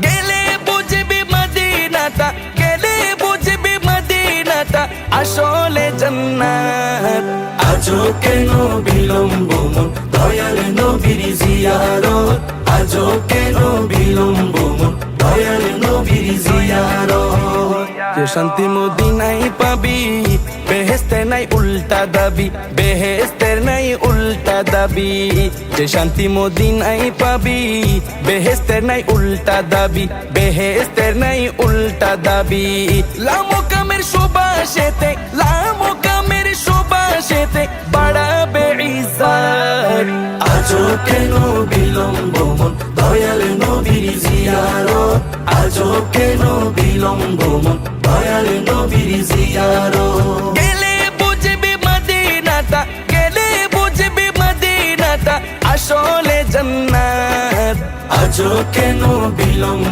গেলে বুঝবি মদিনাটা, গেলে বুঝবি মদিনাটা আসলে জান্নাত। আজও কেন বিলম্ব মন দয়াল নবীর জিয়ারত, আজও কেন বিলম্ব মন দয়াল নবীর জিয়ারত। যে শান্তি মদিনায় পাবি, বেহেশতের নাই উল্টা দাবি, বেহেশতের নাই উল্টা দাবি। যে শান্তি মদিনায় পাবি, বেহেশতের নাই উল্টা দাবি, বেহেশতের নাই উল্টা দাবি। লামকামের সুবাসেতে, লামকামের সুবাসেতে বাড়াবে ইজ্জত। আজও কেন বিলম্ব মন দয়াল নবীর জিয়ারত, আজও কেন বিলম্ব মন দয়াল নবীর জিয়ারত। গেলে বুঝবি মদিনাটা, গেলে বুঝবি মদিনাটা আসলে জান্নাত। আজও কেন বিলম্ব